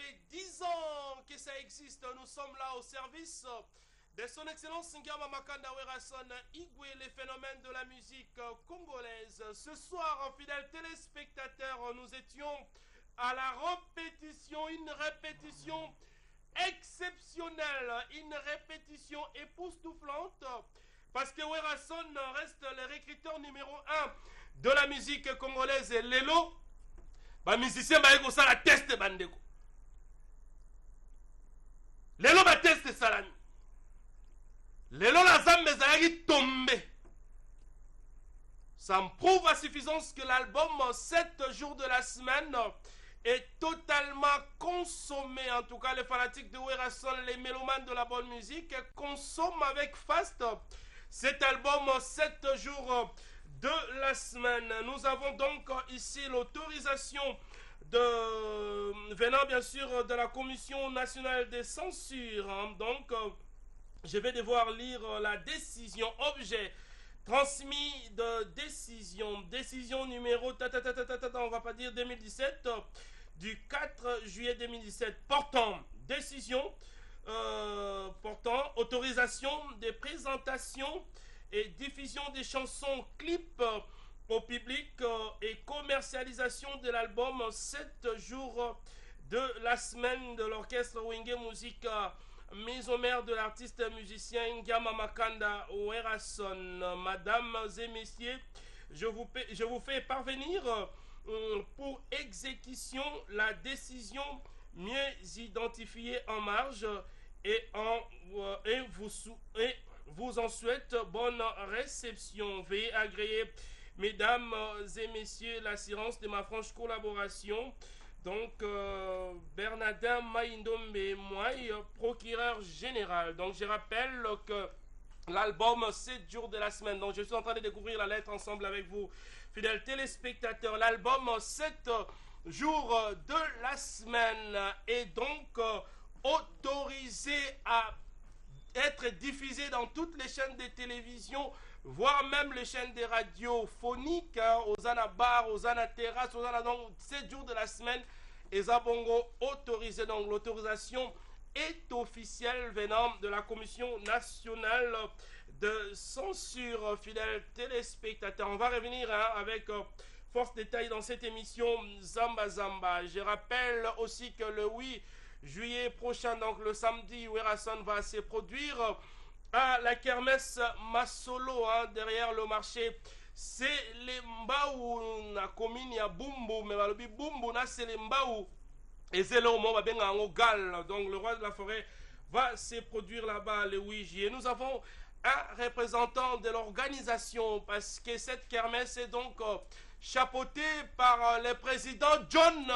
fait 10 ans que ça existe. Nous sommes là au service de son excellence Ngama Makanda Werason Igwe, les phénomènes de la musique congolaise. Ce soir, fidèles téléspectateurs, nous étions à la répétition, une répétition exceptionnelle, une répétition époustouflante, parce que Werason reste le recruteur numéro 1 de la musique congolaise. Lelo, ba musicien ba eko sala test bandeko. Lelo ba test salami. Lelo la zambe zayaki tombé. Ça me prouve à suffisance que l'album 7 jours de la semaine est totalement consommé. En tout cas, les fanatiques de Werason, les mélomanes de la bonne musique, consomment avec faste cet album 7 jours de la semaine. Nous avons donc ici l'autorisation venant bien sûr de la Commission nationale des censures. Donc, je vais devoir lire la décision objet transmis de décision numéro on va pas dire 2017 du 4 juillet 2017 portant décision portant autorisation des présentations et diffusion des chansons clips au public et commercialisation de l'album 7 jours de la semaine de l'orchestre Wenge Musique mise au maire de l'artiste musicien Ngama Makanda Werason. Mesdames et messieurs, je vous fais parvenir pour exécution la décision mieux identifiée en marge et vous en souhaite bonne réception. Veuillez agréer, mesdames et messieurs, l'assurance de ma franche collaboration. Donc, Bernardin Maïndombe, moi, procureur général. Donc, je rappelle que l'album 7 jours de la semaine. Donc, je suis en train de découvrir la lettre ensemble avec vous, fidèles téléspectateurs. L'album 7 jours de la semaine est donc autorisé à être diffusé dans toutes les chaînes de télévision, voire même les chaînes de radiophoniques, aux anabar, aux anaterras, aux anaterras, donc 7 jours de la semaine, et Zabongo autorisé. Donc l'autorisation est officielle venant de la Commission nationale de censure, fidèles téléspectateurs. On va revenir avec force détail dans cette émission Zamba Zamba. Je rappelle aussi que le 8 juillet prochain, donc le samedi, Werason va se produire à la kermesse Masolo, derrière le marché. C'est les Mbaou na commune ya Bumbu, mais balobi Bumbu na c'est les Mbaou et c'est là où on va bien en Gal. Donc le roi de la forêt va se produire là-bas le 8 juillet. Nous avons un représentant de l'organisation parce que cette kermesse est donc chapeautée par le président John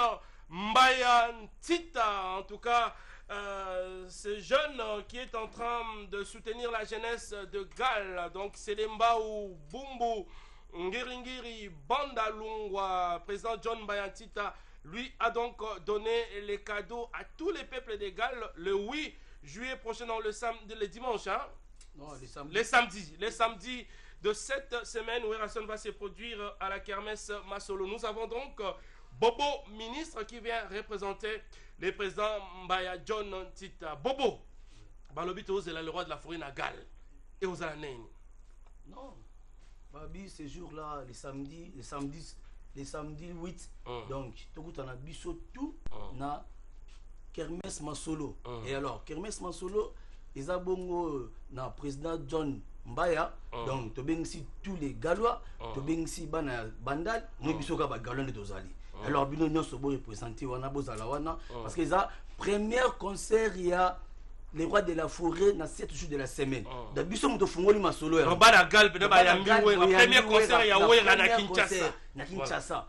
Mbaya Ntita. En tout cas, ce jeune qui est en train de soutenir la jeunesse de Gal. Donc c'est les Mbaou, Bumbu, Ngiringiri, Bandalungwa. Président John Mbaya Ntita, lui, a donc donné les cadeaux à tous les peuples de Gal le 8 juillet prochain, dans le dimanche, hein? Non, les samedis de cette semaine, où Werason va se produire à la kermesse Masolo. Nous avons donc Bobo, ministre, qui vient représenter le président Mbaya John Ntita. Bobo, Balobito, c'est le roi de la forêt Nagal. Et aux années. Non. Babi, ces jours-là, les samedis 8. Donc, tout a biso tout na kermesse Masolo. Et alors, kermesse Masolo, ils ont bongo na président John Mbaya. Donc, tu bengi tous les Galois, tu bengi bana bandal, nous biso ka ba galon de dozali. Alors, bino nyonso bo représenter wana bozala wana parce que ça premier concert il y a les rois de la forêt dans 7 jours de la semaine. D'abord, nous fungoli Masolo. On va la galbe de Bayambi, le premier concert il y a Wera na Kinshasa. Na Kinshasa.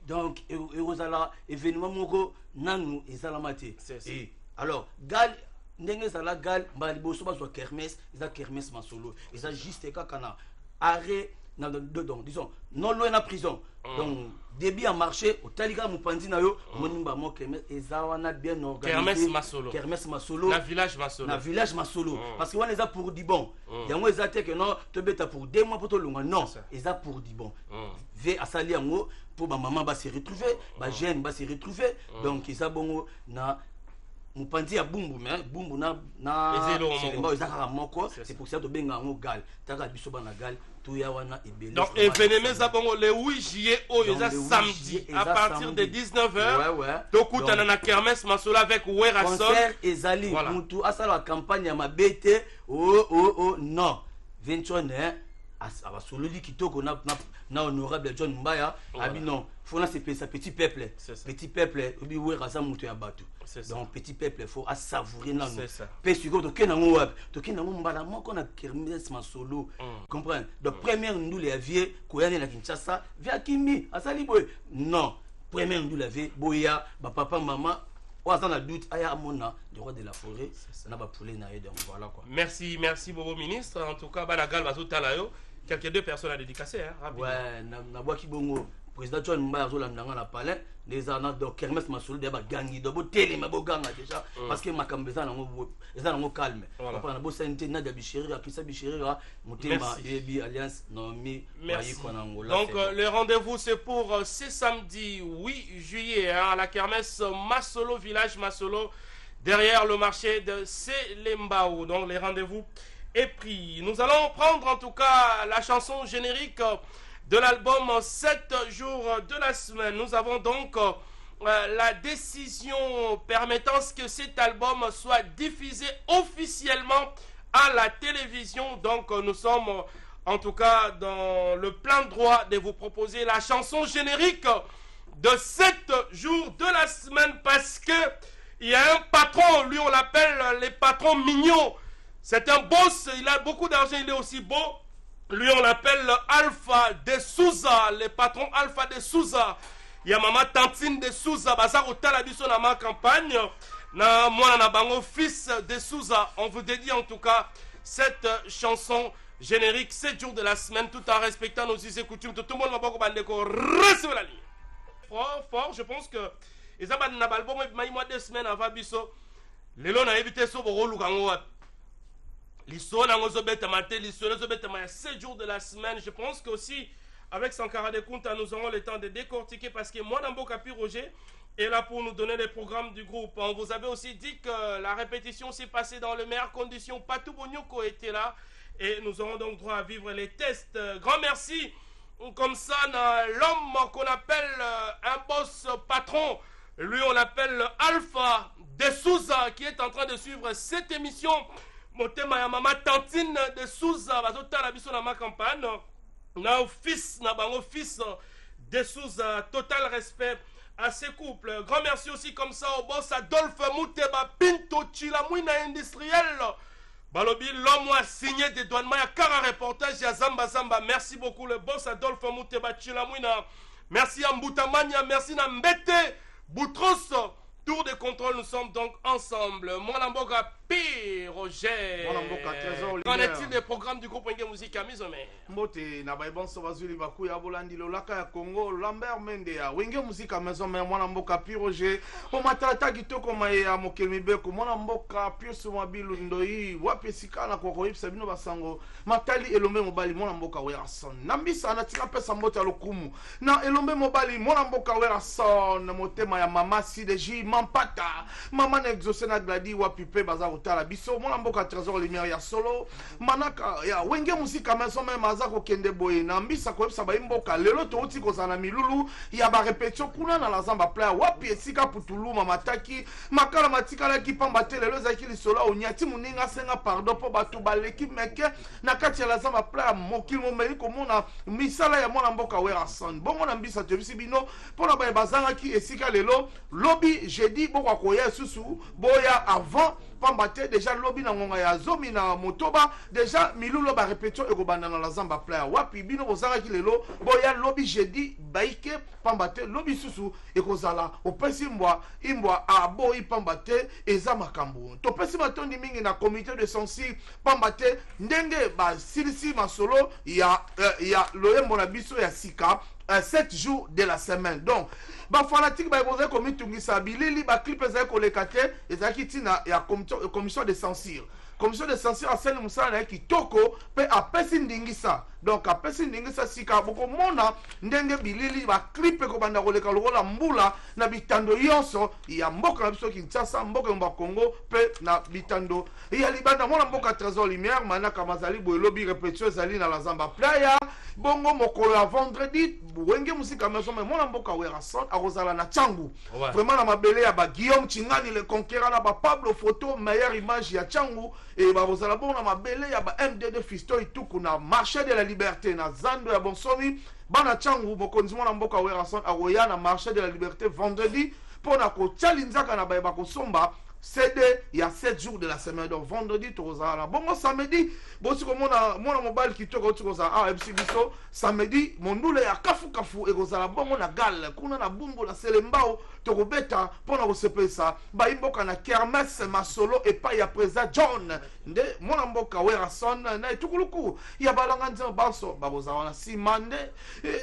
Donc, ezala événement moko nanu ezala mate. Et alors, gal ndenge ezala gal mbali boso bazwa kermesse, eza kermesse Masolo. Eza juste kakana arrêt donc disons non loin la prison. Donc début à marché au talika mupandi na yo monimba mo kermesse ezawana bien organisé. Kermesse Masolo. La village Masolo. Parce que on les a pour du bon. Yango ezate que non te beta pour 2 mois pour to longa non. Eza pour du bon. Ve asali yango pour ba maman ba se retrouver, ba jeune ba se retrouver. Donc eza bongo na mopanzi ya bumbu mais bumbu na selemba ezaka moko c'est pour ça to benga ngo gal taka biso bana gal tout ya wana ebele donc événement ça bon le 8 juillet oyoza samedi à partir de 19h to kutana na kermesse masolo avec Werason concert ezali mutu asala campagne ya mabete non 21 abasololi kitoko na honorable John Mbaya abi non faut na c'est petit peuple obi Werason mutu ya bato donc petit peuple faut à savourer na nous pe siko to kenango wap to kenango mbala moko na kermesse masolo comprendre donc première ndule ya vie koyane na Kinshasa via Kimi asali boy non première ndule ya vie boya ba papa maman on a doute aya amona du roi de la forêt na ba poulet na donc voilà quoi. Merci Bobo ministre, en tout cas banagal bazotala yo quelques deux personnes à dédicacer hein rapidement. Ouais na boaki bongo président John Mbaya azolandanga na palais les ana donc kermesse masolo de ba gangi do bo télé ma bo ganga déjà parce que makambo eza nango calme on na bo santé na Bichiri akisa Bichiri mutema ebi alliance nomi bayiko na Angola. Donc le rendez-vous c'est pour ce samedi 8 juillet hein, à la kermesse Masolo village Masolo derrière le marché de Selembao. Donc les rendez-vous est pris. Nous allons prendre en tout cas la chanson générique de l'album 7 jours de la semaine. Nous avons donc la décision permettant que cet album soit diffusé officiellement à la télévision. Donc nous sommes en tout cas dans le plein droit de vous proposer la chanson générique de 7 jours de la semaine parce que il y a un patron, lui on l'appelle les patrons mignons. C'est un boss, il a beaucoup d'argent, il est aussi beau. Lui, on l'appelle Alpha de Souza, le patron Alpha de Souza. Il y a maman Tantine de Souza, Bazar au Talabiso dans ma campagne. Na moi, na bango fils de Souza. On vous dédie en tout cas cette chanson générique 7 jours de la semaine, tout en respectant nos us et coutumes. Tout le monde va pas recevez la ligne. Fort, je pense que les abats na balbo moi 2 semaines avant biso. Lelo na évité so boro lukango. L'histoire n'a pas maté, l'histoire n'a pas 7 jours de la semaine. Je pense qu'aussi, avec Sankara de Kunta, nous aurons le temps de décortiquer parce que moi, Namboka Pi Roger est là pour nous donner les programmes du groupe. On vous avait aussi dit que la répétition s'est passée dans les meilleures conditions. Patou Bonyoko était là et nous aurons donc droit à vivre les tests. Grand merci. Comme ça, l'homme qu'on appelle un boss patron, lui on l'appelle Alpha de Souza qui est en train de suivre cette émission. Motema ya mama Tantine de Souza bazotala biso na ma campagne na fils na bango fils de Souza. Total respect à ces couples. Grand merci aussi comme ça au boss Adolphe Mouteba Pinto Chilamouina industriel balobi l'homme a signé des douanements ya Kara reportage ya Zamba Zamba. Merci beaucoup le boss Adolphe Mouteba Chilamouina. Merci à Mboutamania, merci na Mbete Boutros. Tour de contrôle, nous sommes donc ensemble. Mon Amboka Pi Roger. Mon Amboka Trésor. Qu'en est-il des programmes du groupe Wenge Musique à Misome? Mbote, na baibon Sobazuli Baku ya Bolandi Lolaka ya Congo, Lambert Mende ya Wenge Musique à Misome, mon Amboka Pi Roger. O matalata kitoko maye ya Mokelmi Beko, mon Amboka Pi Somabilu Ndoi, Wapi Sikana kwa Koip Sabino Basango, Matali Elombe Mobali, mon Amboka Werason. Nambisa anatika pesa mbote alokumu. Na Elombe Mobali, mon Amboka Werason, motema ya Mama Sideji. Mampata maman exaucé na gladi wa pipe baza utala biso mona mboka trésor lumière ya solo manaka ya Wenge Musique à maison même aza ko kende boye na mbisa ko yebisa ba mboka lelo to uti ko zana milulu ya ba répétition kuna na la zamba playa wapi esika putulu mamataki makala matikala ki pamba te lelo za ki lisolo onyati muninga senga pardon po batu ba l'équipe meke na kati ya la zamba playa mokil momeli ko mona misala ya mona mboka Werason bongo na mbisa to bisi bino pona ba bazanga ki esika lelo lobby j'ai dit beaucoup koya susu boya avant pambate déjà lobby na ngonga ya zomi na motoba déjà milulo ba répétition e ko banda na la zamba playa wapi bino bozanga ki lelo boya lobby j'ai dit baike pambate lobby susu e ko zala opesi imbwa aboyi pambate eza makambo to pesi matondi mingi na comité de sensi pambate ndenge ba silisi masolo ya loyembo na biso ya sika 7 jours de la semaine. Donc, fanatique baikoza komi tungisa bilili ba clip ezali kolekate ezali tina ya commission de censure. Commission de censure a sel musala na kitoko pe apesi ndingisa. Donc apesi ndingisa sika boko mona ndenge bilili ba clip ko banda koleka lokola mbula na bitando yonso ya mboka na biso Kinshasa, mboka mba Congo pe na bitando ya libanda mona mboka Trésor Lumière manaka mazali boelobi répétition ezali na la Zamba Playa bongo mokolo ya vendredi wenge musika maison mais mona mboka Werason akozala na Tchangu. Vraiment na mabele ya ba Guillaume Chingani le conquérant na ba Pablo Photo meilleure image ya Tchangu et ba kozala bona mabele ya ba MDD Fisto ituku na marché de la liberté na Zando ya Bonsomi bana Tchangu bokonzi mona mboka Werason akoya na marché de la liberté vendredi pona ko chalinzaka na ba kosomba CD il y a 7 jours de la semaine. Donc vendredi tu vas bon samedi bosi ko mona mobile qui toko tu koza MC biso samedi mondule ya kafu e kozala bongo na gal kuna na bumbu na selembao to kobeta pona ko sepesa ba imboka na kermesse masolo et pas ya presa John nde mona mboka Werason na etukuluku ya balanga nzema baso ba kozala na simande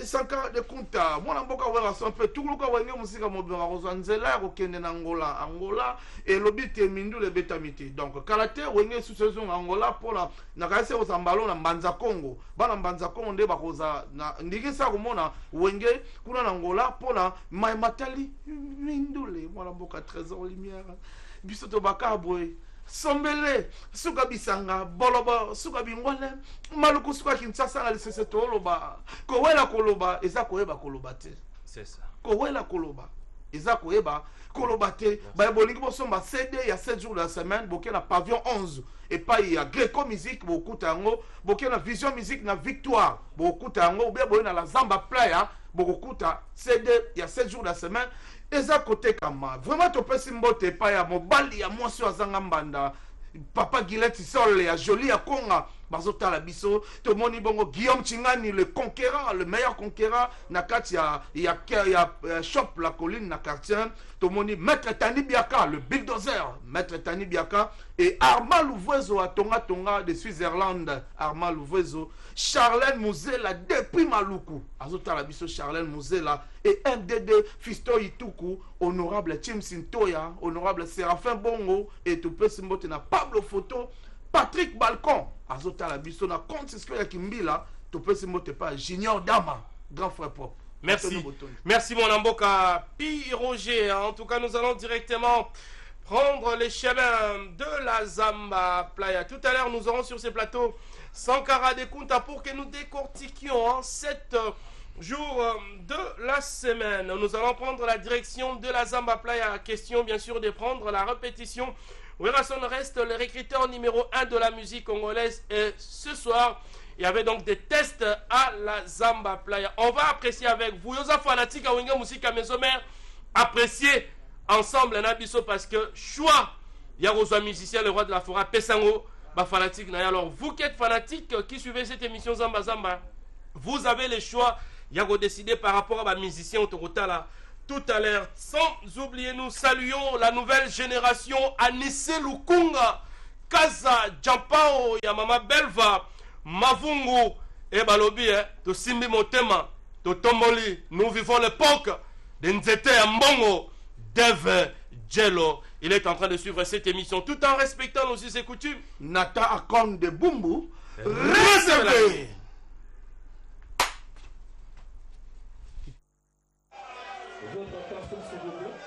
sanka de kunta mona mboka Werason pe tukuluka wenge musika mobima kozwa nzela ya kokende na Angola et lobite mindule betamite. Donc kalate wenge sous saison Angola pola na kaise ozambalo na Mbanza Congo bana Mbanza Congo nde bakoza na ndikisa komona wenge kuna na Angola pola mai matali mindule mwana mboka Trésor Lumière biso to bakabwe sombele suka bisanga boloba suka bingwale maluku suka Kinshasa na lisese to loba kowela koloba eza koyeba koloba te. C'est ça. Kowela koloba eza koyeba kolobate ba bolingi bosomba CD il y a 7 jours de la semaine boké na pavillon 11 et pas il y a Greco musique beaucoup tango boké na Vision musique na Victoire beaucoup tango ou bien boké na la Zamba Playa beaucoup ta CD il y a 7 jours de la semaine eza côté kama vraiment to pesi mbote pa ya mobali ya mwasi azanga mbanda Papa Gillette Sol ya Jolie ya Konga bazota la biso to moni bongo Guillaume Chingani le conquérant le meilleur conquérant na kati ya shop la colline na quartier to moni Maître Tani Biaka le bulldozer Maître Tani Biaka et Armand Louvezo à Tonga de Switzerland Armand Louvezo Charlène Mouzela depuis Maluku azota la biso Charlène Mouzela et MDD Fisto Ituku honorable Tim Sintoya honorable Séraphin Bongo et tout petit mbote na Pablo Photo Patrick Balcon azota la biso na compte Cisco ya Kimbila to pesi mote pas Junior Dama grand frère propre. Merci mon Amboka Pi Roger. En tout cas nous allons directement prendre les chemins de la Zamba Playa. Tout à l'heure nous aurons sur ces plateaux Sankara de Kunta pour que nous décortiquions 7 jours de la semaine. Nous allons prendre la direction de la Zamba Playa. Question bien sûr de prendre la répétition. Werason reste le recruteur numéro 1 de la musique congolaise et ce soir, il y avait donc des tests à la Zamba Playa. On va apprécier avec vous. Yosa fanatique à Wenge Musique à Maison Mère, apprécier ensemble un abisso parce que choix, il y a aux musiciens, le roi de la forêt, Pesango, bah fanatique. Alors vous qui êtes fanatiques, qui suivez cette émission Zamba Zamba, vous avez le choix, il y a décider par rapport à ma musicien au là. Tout à l'heure, sans oublier, nous saluons la nouvelle génération Anissé Lukunga, Kaza, Jampao, Yamama Belva, Mavungu, et Balobi, to Simbi Motema, to Tomboli. Nous vivons l'époque de Nzete Mbongo, Deve Jello. Il est en train de suivre cette émission tout en respectant nos us et coutumes. Nata Akon de Bumbu, recevez. Votre attention s'il vous plaît.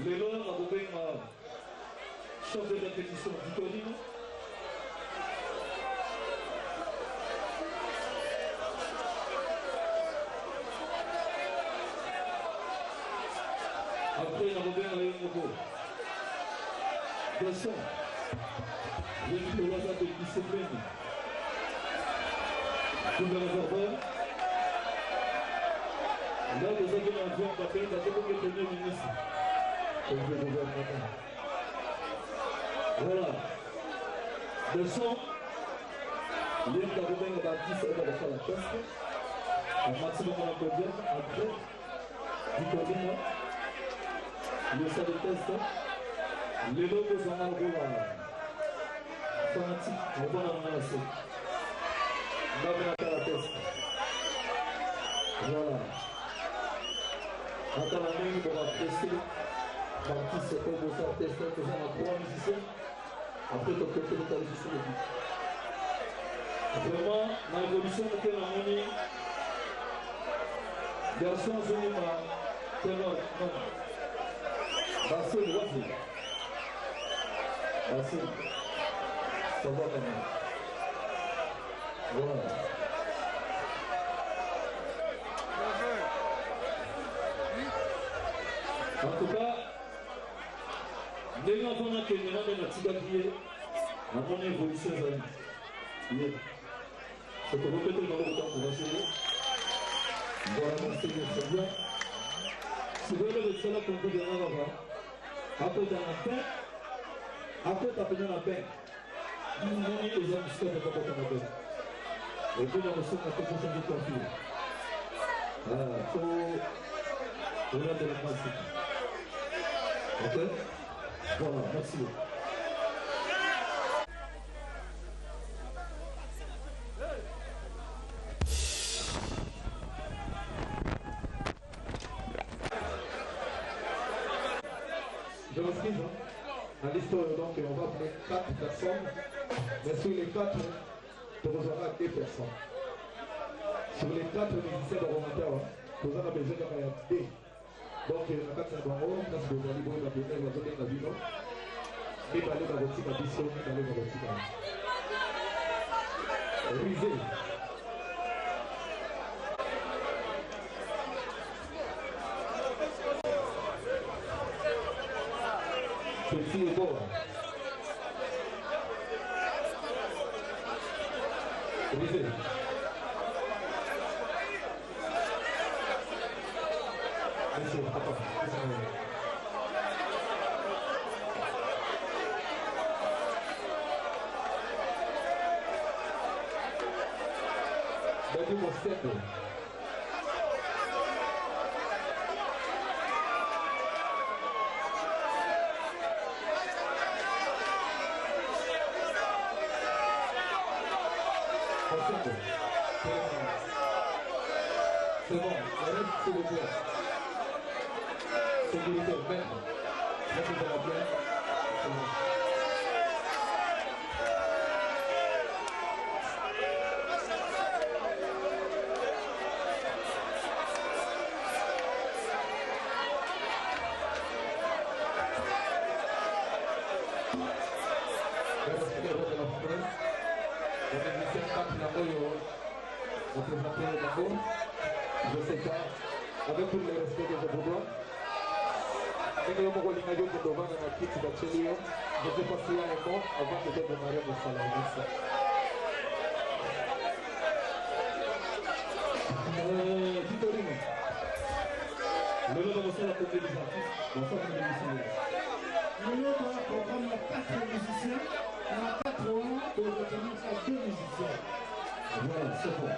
Le long a ouvert ma chambre de répétition du Colline. Après, on a ouvert le nouveau. Descends. Le hasard de discipline. Tout le monde. Là, nous avons un avion d'appel d'abord le Premier ministre. Voilà. Le son, il y a un bâtisse et de faire la test. Un maximum de l'applaudissement, après, du combine, le salle de test, les logos sont en gros fanatique, on va en lancer. Voilà. Attends la main pour apprécier. Partie c'est comme vous savez, c'est que ça a 3 musiciens. Après, tu peux faire ta musicien. Vraiment, dans l'évolution de quelle harmonie, garçon, je n'ai pas. Ténor, non. Bassine, vas-y. Bassine. Ça va quand même. Voilà. En tout cas, dès qu'on a tenu la tigadier, on a une évolution. C'est que vous mettez dans le temps pour essayer. Voilà, c'est bien. Si vous voulez le cela qu'on peut donner là-bas, après dans la paix, après t'as payé la paix. Nous avons les hommes qui sont pas pour la paix. Et puis dans le son, on a fait changer de conflit. Faut regarder la pratique. Ok? Voilà, merci. Je m'inscris, la liste, donc on va appeler 4 personnes, mais sur les 4, tu rejoindras 2 personnes. Sur les 4 musiciens de Romanteur, tu auras besoin de 2. Donc, na kati na bango, kasi bozali boyo na bendele bazobenga bino. Mibale bakotika biso, mibale bakotika. Risé. Petit et beau. Risé. Monsieur, attends. Daqui você, c'est bon, reste s'il vous plaît. Sécurité, maître. Maître de la bière. C'est bon. Je sais pas, avec tout le respect que je vous dois, je ne sais pas s'il y a un mot avant de démarrer le salon. Victorine, le nom de la côté des artistes, bonsoir les musiciens. Le nom de la programme, il y a 4 musiciens, il y a 4 ans, et on commence à 2 musiciens. Voilà, c'est bon.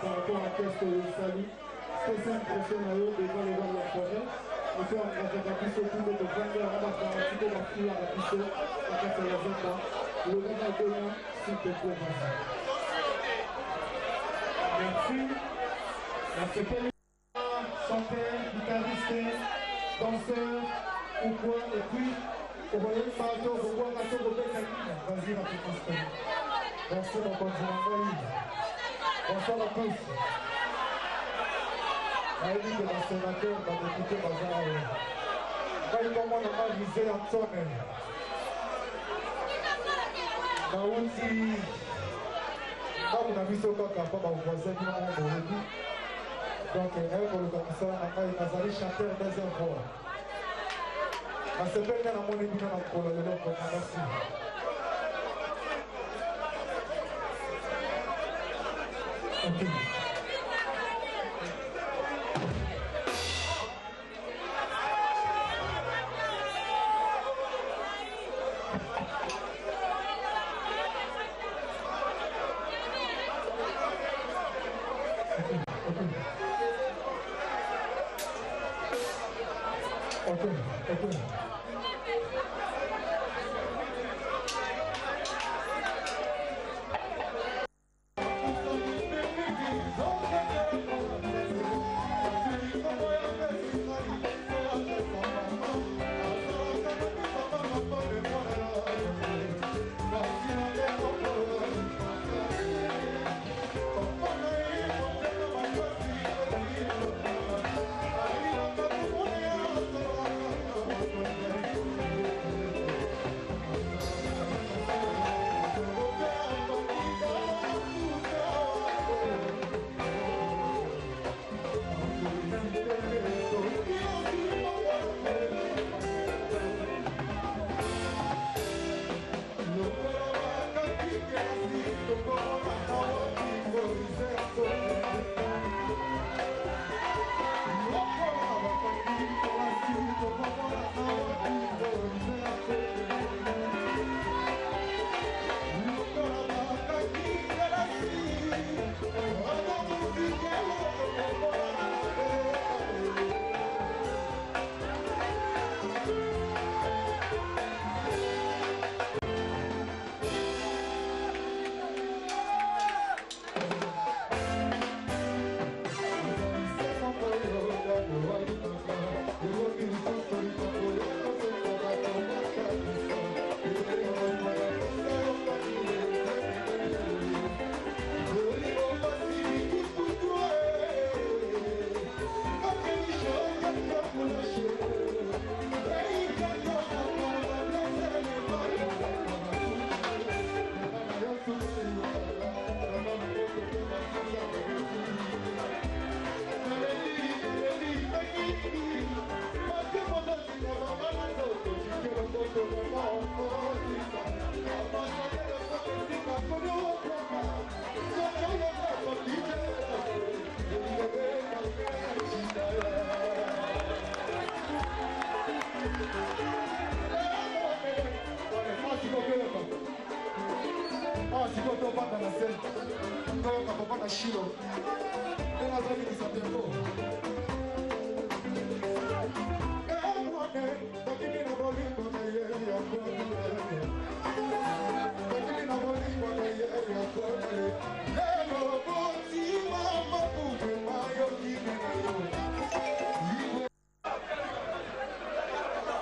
Par rapport à qu'est-ce que je salue, c'est impression à eux devant les gens de la forêt. On fait un grand capisso, tout le monde prend un rabat par un petit peu partout à la capisso, à casser la zamba. Le grand Adonai, s'il te plaît, vas-y. Merci. Merci pour les chanteurs, guitaristes, danseurs, ou quoi, et puis, on va aller faire un tour, on va voir un tour de belle cabine. Vas-y, ma petite installe. Merci, mon continent. Bonsoir à tous. Aïe de la sénateur, ma députée Bazar. Aïe comment on a visé Antoine. Naouti. On a vu ce qu'on a fait par voisin qui m'a dit. Donc, elle pour le commissaire, on a allé chanter un deuxième fois. On s'est bien à mon équipe pour le long pour merci. Okay.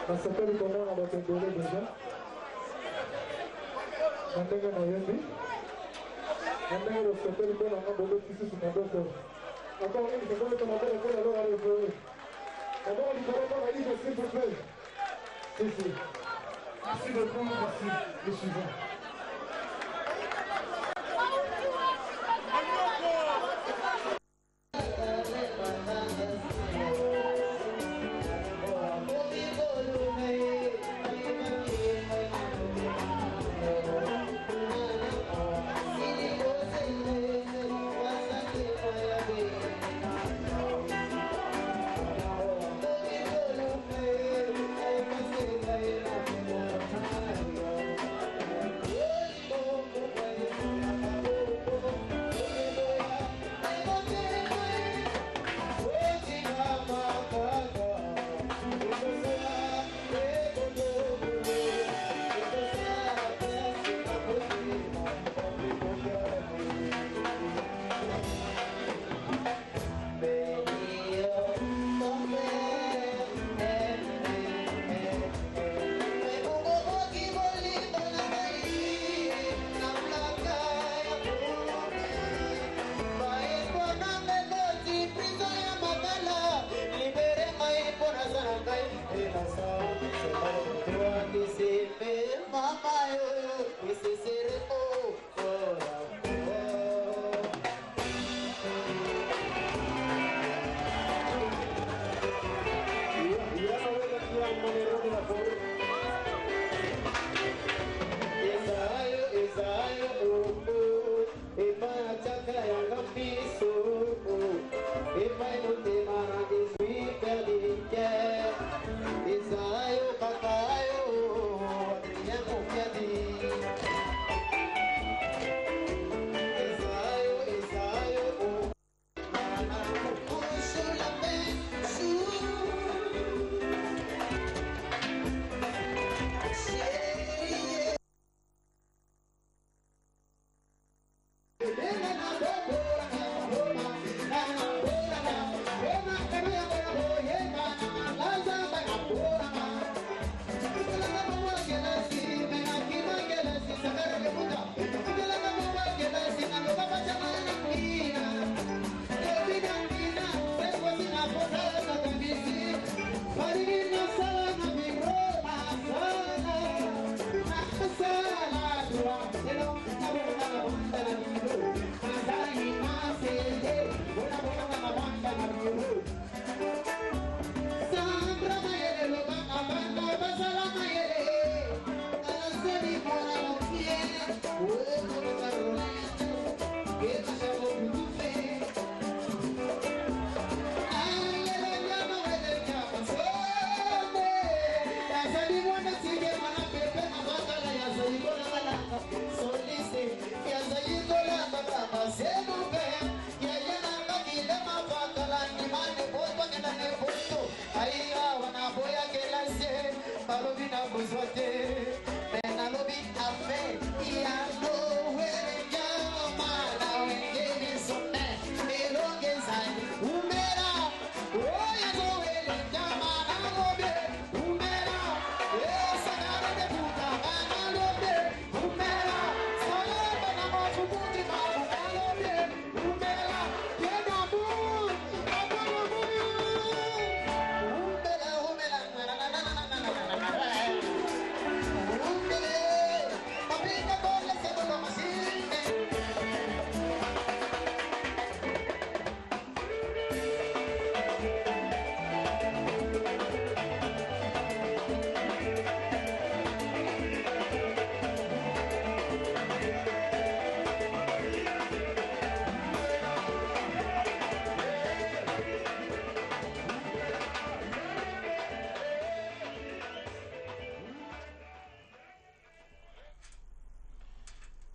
Ça s'appelle comment on va te donner déjà? Mandenge na yendi. Mandenge le s'appelle comment on va donner ici sur mon dos. Encore une fois, je vais te montrer comment alors aller voir. D'abord, il faut avoir la ligne s'il vous plaît. Si. Merci beaucoup, merci. Le suivant.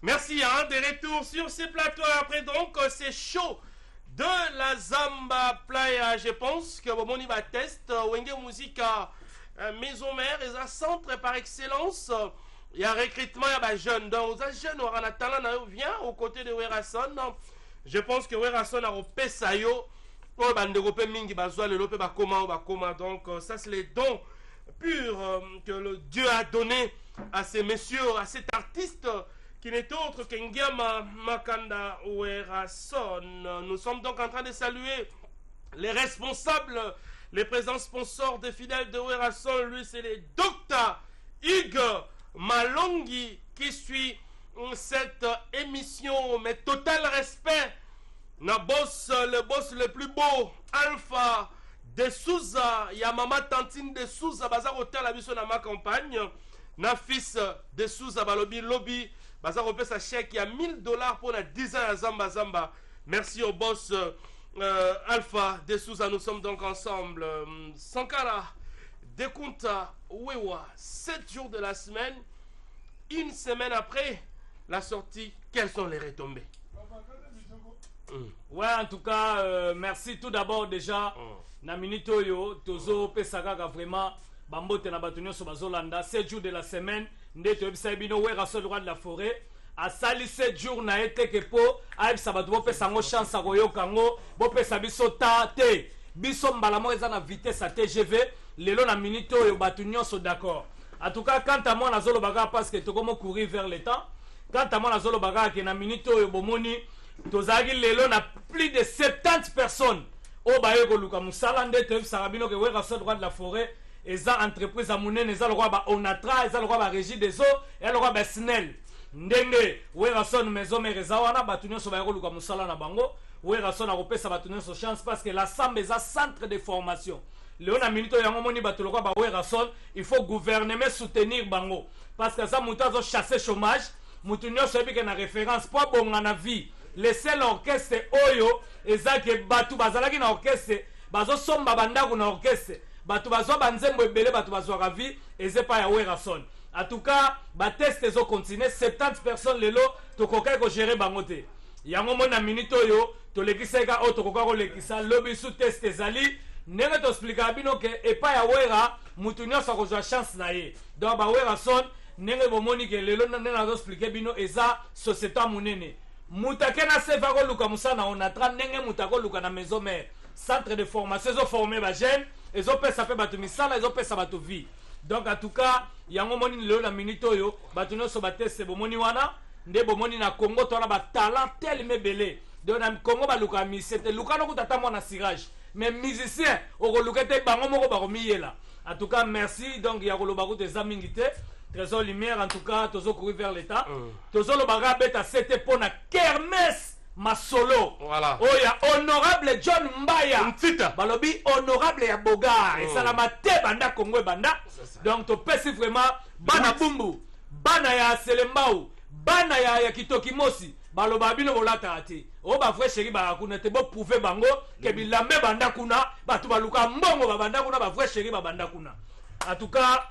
Merci, hein, des retours sur ces plateaux. Après donc, c'est chaud de la Zamba Playa. Je pense que mon va test, Wenge Musica Maison Mère, et un centre par excellence. Il y a un recrutement, il y a des jeunes. Donc, les jeunes, on a talent, vient aux côtés de Werason. Je pense que Werason a repé ça yo. Donc, ça, c'est les dons purs que le Dieu a donné à ces messieurs, à cet artiste qui n'est autre qu'Ngiama Makanda Werason. Nous sommes donc en train de saluer les responsables, les présents sponsors des fidèles de Werason. Lui, c'est le Dr Hugues Malongi qui suit cette émission. Mais total respect, le boss le plus beau, Alpha de Souza, ya Mama Tantine de Souza, Bazar Hotel à Bisso na ma campagne, na fils de Souza, Balobi Lobby. Bazar Opé sa chèque, il y a $1000 pour la 10 ans à Zamba. Merci au boss Alpha de Souza. Nous sommes donc ensemble. Sankara, Dekunta, Wewa, 7 jours de la semaine. Une semaine après la sortie, quelles sont les retombées? Ouais, en tout cas, merci tout d'abord déjà. Na minito yo, Tozo Pesaka vraiment. Bambote na batunyo so bazolanda 7 jours de la semaine ndete obisa bino Werason roi de la forêt a sali 7 jours na ete kepo aibisa bato bopesa ngo chance akoyoka ngo bopesa biso ta te biso mbala mo eza na vitesse à TGV lelo na minute oyo batunyo so d'accord. En tout cas quant à moi nazolo baga parce que tokomo courir vers le temps. Quant à moi nazolo baga ke na minute oyo bomoni tozaki lelo na plus de 70 personnes o baye ko luka musala ndete obisa bino ke Werason roi de la forêt. Eza entreprise à monene, eza le roi ba Onatra, eza le roi ba Régie des eaux, et le roi ba Snell. Ndenge, Werason maison mais eza wana batunyo so ba luka musala na bango, Werason a repesa batunyo so chance parce que la SAM eza centre de formation. Léona minito yango moni bato le roi ba Werason, il faut gouvernement soutenir bango parce que ça muta zo chasser chômage, mutunyo so bi que na référence pour bonga na vie. Le seul orchestre oyo eza ke batu bazalaki na orchestre, bazo somba bandako na orchestre. Batu bazwa banzembo ebele batu bazwa ravi eze pa ya Werason. En tout cas, ba test ezo continuer 70 personnes lelo to kokai ko gérer bango te. Yango mona minute oyo to lekisa ka o to kokai ko lekisa lobi sous test ezali ndenge to expliquer bino ke epa ya Wera mutu nyonso ko jwa chance na ye. Donc ba Werason ndenge bomoni ke lelo ndenge na zo expliquer bino eza société monene. Mutake na seva ko luka musana on a 30 ndenge mutako luka na maison mère. Centre de formation zo former ba jeune. Ils ont fait ça fait batu misala, ils ont fait ça batu vie. Donc en tout cas, yango moni lelo na minute oyo, batu no so batese bomoni wana, nde bomoni na Congo to na ba talent tel mebele. Donc na Congo ba luka mi c'était luka no kutata mo na cirage. Mais musicien, o ko luka te bango moko ba ko miyela. En tout cas, merci donc ya ko loba ko te zamingite. Trésor Lumière, en tout cas, tozo courir vers l'État. Tozo le baga beta c'était pour na kermesse masolo. Voilà. Oh ya honorable John Mbaya. Mtita. Balobi honorable ya Boga. Et ça la mate banda Congo banda. Donc to pesi vraiment bana bumbu, bana ya Selembao, bana ya Kitoki Mosi. Baloba bino bolata ati. O ba vrai chéri ba kuna te bo prouver bango ke bilambe banda kuna, batu baluka mbongo ba banda kuna ba vrai chéri ba banda kuna. En tout cas,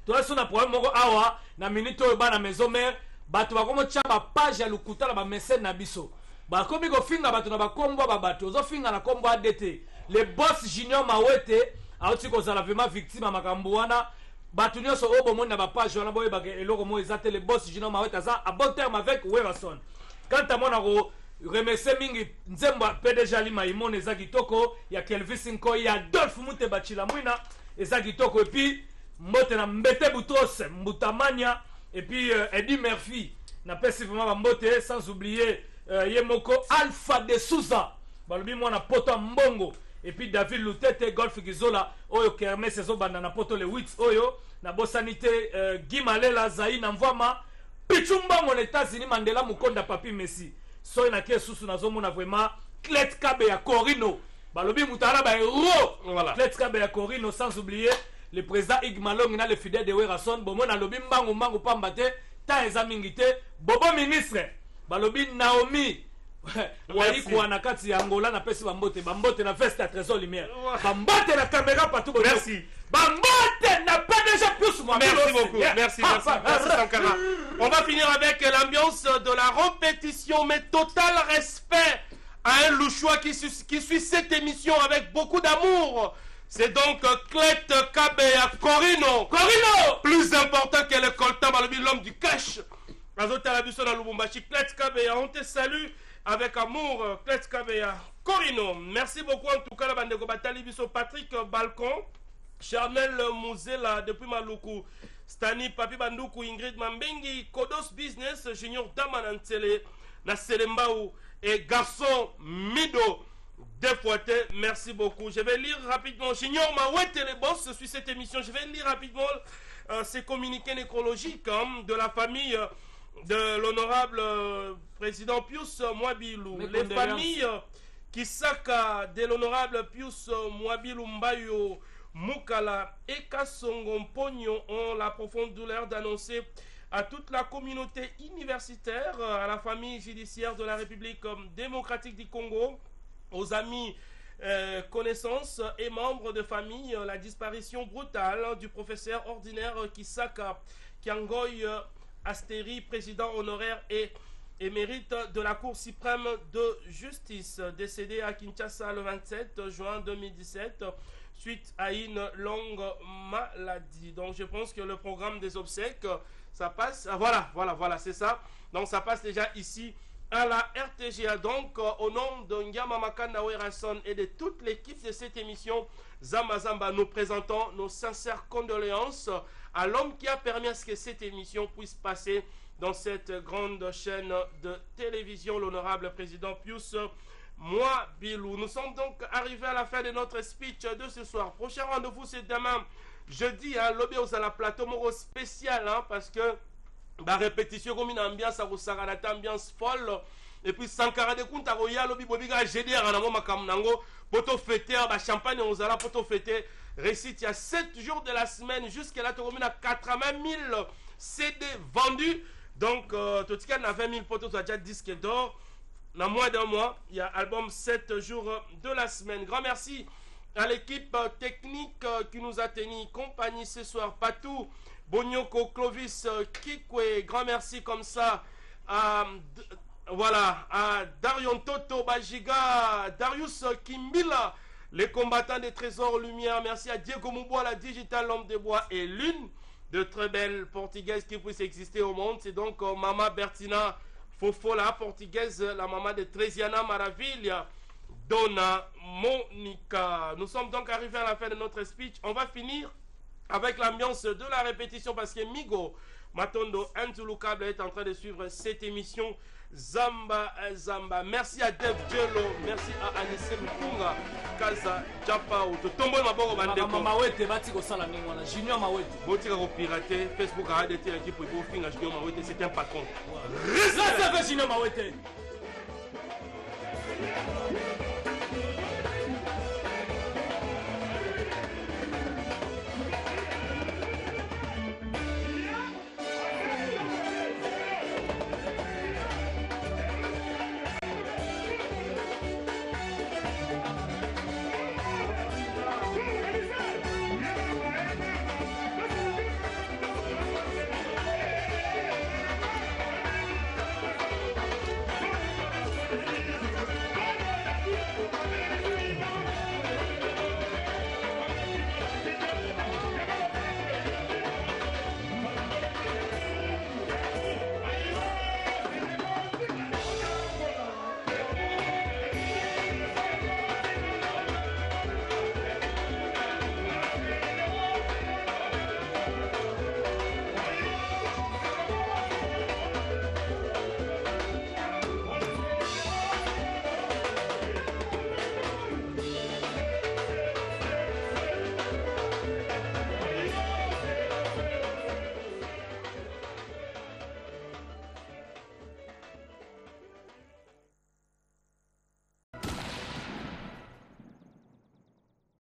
toi sur na problème moko awa na minute ba na maison mère batu bakomo tia ba page ya lukuta na ba message na biso bakomi ko finga batu na bakombo ba batu ozo finga na kombo ADT le boss Junior Mawete auti ko zala vraiment victime makambo wana batu nyonso obo mona ba page wana boye bake eloko mo ezate le boss Junior Mawete za a bon terme avec Werason quand à mona ko remercier mingi nzemba PDG Lima Imone za kitoko ya Kelvis Nko ya Adolphe Mute Bachila Mwina eza kitoko et puis mbote na mbete butose mbutamania et puis Eddie Murphy n'a pas vraiment mbote sans oublier Yemoko Alpha de Souza balobi mwana poto mbongo et puis David Lutete Golf Gizola oyo kermesse zo banda na poto le 8 oyo na bosanité Guy Malela Zaï na mvama pichumba mon États-Unis Mandela Mukonda Papi Messi so na ke susu na zomona vraiment Clet Kabe ya Corino balobi mutala ba héros voilà Clet Kabe ya Corino sans oublier le président Igmalong na le fidèle de Werason bomo na lobi mbangu pambate ta ezamingite bobo ministre balobi Naomi waikuwa na kati ya Angola na pesi bambote na veste à Trésor Lumière bambote na caméra partout merci bambote na PDG plus moi merci beaucoup merci Sankara. On va finir avec l'ambiance de la répétition mais total respect à un louchois qui suit cette émission avec beaucoup d'amour. C'est donc Clet Kabea Corino. Plus important que le coltan, l'homme du cash. Clet Kabea, on te salue avec amour. Clet Kabea Corino. Merci beaucoup en tout cas la bande de Batali Biso Patrick Balcon, Charnel Mouzela depuis Maluku, Stani Papi Bandoukou, Ingrid Mambengi, Kodos Business, Junior Damanantele, Naselembao et Garçon Mido. Deux fois, merci beaucoup. Je vais lire rapidement. Junior Mawete, les boss, sur cette émission. Je vais lire rapidement ces communiqués nécrologiques de la famille de l'honorable président Pius Mwabilou. Les familles Kisaka de l'honorable Pius Mwabilou Mbayo Mukala et Kassongo Mpogno ont la profonde douleur d'annoncer à toute la communauté universitaire, à la famille judiciaire de la République démocratique du Congo, aux amis, connaissances et membres de famille, la disparition brutale du professeur ordinaire Kisaka Kiangoy Astéry, président honoraire et émérite de la Cour suprême de justice, décédé à Kinshasa le 27 juin 2017 suite à une longue maladie. Donc je pense que le programme des obsèques, ça passe, voilà, c'est ça. Donc ça passe déjà ici à la RTGA. Donc au nom de Nyama Makanda Werason et de toute l'équipe de cette émission Zamba Zamba, nous présentons nos sincères condoléances à l'homme qui a permis à ce que cette émission puisse passer dans cette grande chaîne de télévision, l'honorable président Pius Mwabilou. Nous sommes donc arrivés à la fin de notre speech de ce soir. Prochain rendez-vous c'est demain jeudi à l'Obé aux à la plateau Moro spécial, parce que la répétition comme une ambiance à Rosaranata, ambiance folle. Et puis Sankara de Kunta Roya Lobi Bobiga GDR en amont Makamnango, poto fêter, champagne aux ala poto fêter. Récite, il y a 7 jours de la semaine jusqu'à là, tu as 80 000 CD vendus. Donc, tu as 20 000 potos, tu as déjà disque d'or. Dans moins d'un mois, il y a album 7 jours de la semaine. Grand merci à l'équipe technique qui nous a tenu compagnie ce soir. Patou, Bonyoko, Clovis, Kikwe, grand merci comme ça à, voilà, à Darion Toto, Bajiga, Darius Kimbila, les combattants des trésors lumière. Merci à Diego Mouboua, la digital l'homme de bois et l'une de très belles portugaises qui puissent exister au monde. C'est donc Mama Bertina Fofo, la portugaise, la maman de Tresiana Maravilha, Donna Monica. Nous sommes donc arrivés à la fin de notre speech. On va finir avec l'ambiance de la répétition parce que Migo Matondo Nzulukable est en train de suivre cette émission. Zamba Zamba. Merci à Dev Jello. Merci à Anissé Mpunga. Kaza Japa. Tombo Maboro Bandeko. Mawete Batiko Salamingwana. Junior Mawete. Botika ko pirater. Facebook a arrêté un type pour finir Junior Mawete. C'est un patron. Là, c'est Junior Mawete.